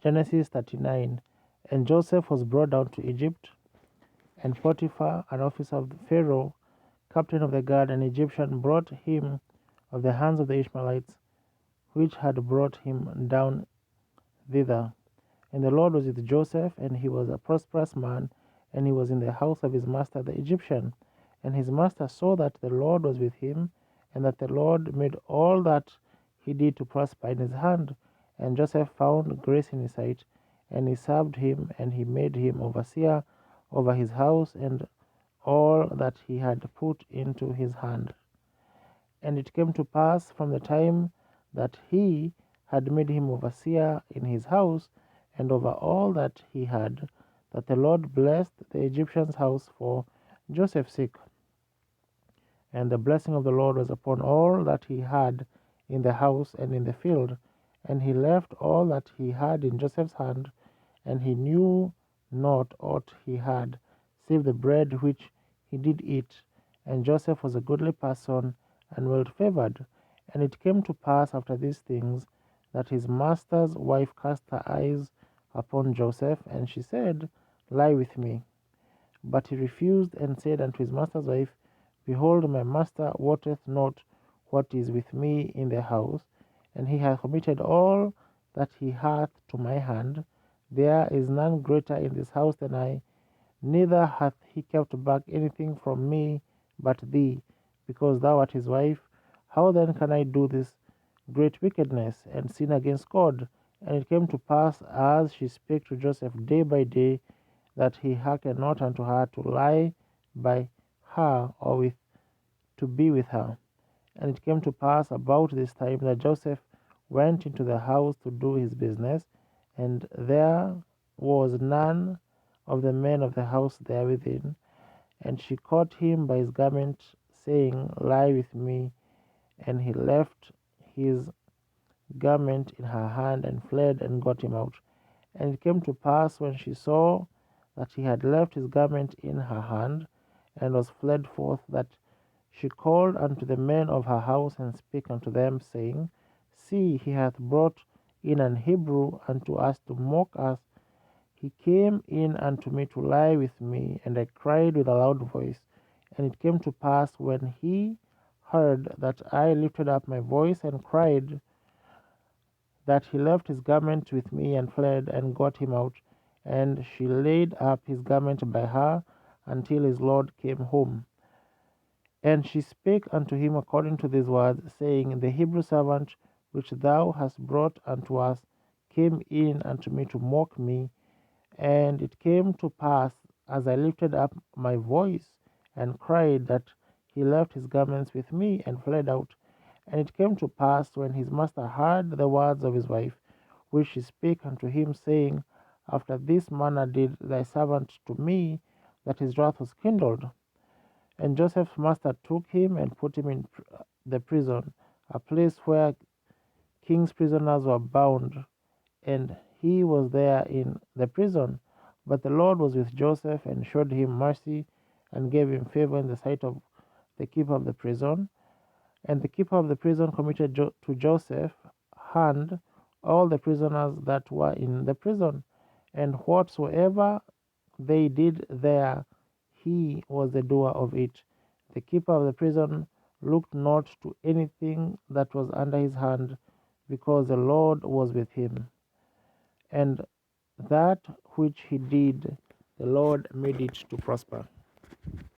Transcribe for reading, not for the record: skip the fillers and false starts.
Genesis 39. And Joseph was brought down to Egypt, and Potiphar, an officer of Pharaoh, captain of the guard, an Egyptian, brought him of the hands of the Ishmaelites, which had brought him down thither. And the Lord was with Joseph, and he was a prosperous man, and he was in the house of his master the Egyptian. And his master saw that the Lord was with him, and that the Lord made all that he did to prosper in his hand. And Joseph found grace in his sight, and he served him, and he made him overseer over his house and all that he had put into his hand. And it came to pass from the time that he had made him overseer in his house and over all that he had, that the Lord blessed the Egyptian's house for Joseph's sake. And the blessing of the Lord was upon all that he had in the house and in the field. And he left all that he had in Joseph's hand, and he knew not aught he had, save the bread which he did eat. And Joseph was a goodly person, and well favored. And it came to pass after these things, that his master's wife cast her eyes upon Joseph, and she said, Lie with me. But he refused, and said unto his master's wife, Behold, my master wotteth not what is with me in the house, and he hath committed all that he hath to my hand. There is none greater in this house than I, neither hath he kept back anything from me but thee, because thou art his wife. How then can I do this great wickedness, and sin against God? And it came to pass, as she spake to Joseph day by day, that he hearkened not unto her to lie by her, or to be with her. And it came to pass about this time that Joseph went into the house to do his business, and there was none of the men of the house there within. And she caught him by his garment, saying, Lie with me. And he left his garment in her hand, and fled, and got him out. And it came to pass, when she saw that he had left his garment in her hand, and was fled forth, that she called unto the men of her house, and spake unto them, saying, See, he hath brought in an Hebrew unto us to mock us. He came in unto me to lie with me, and I cried with a loud voice. And it came to pass, when he heard that I lifted up my voice and cried, that he left his garment with me, and fled, and got him out. And she laid up his garment by her until his Lord came home. And she spake unto him according to these words, saying, The Hebrew servant which thou hast brought unto us came in unto me to mock me. And it came to pass, as I lifted up my voice and cried, that he left his garments with me, and fled out. And it came to pass, when his master heard the words of his wife, which she spake unto him, saying, After this manner did thy servant to me, that his wrath was kindled. And Joseph's master took him and put him in the prison, a place where king's prisoners were bound, and he was there in the prison. But the Lord was with Joseph, and showed him mercy, and gave him favor in the sight of the keeper of the prison. And the keeper of the prison committed to Joseph's hand all the prisoners that were in the prison, and whatsoever they did there, he was the doer of it. The keeper of the prison looked not to anything that was under his hand, because the Lord was with him. And that which he did, the Lord made it to prosper.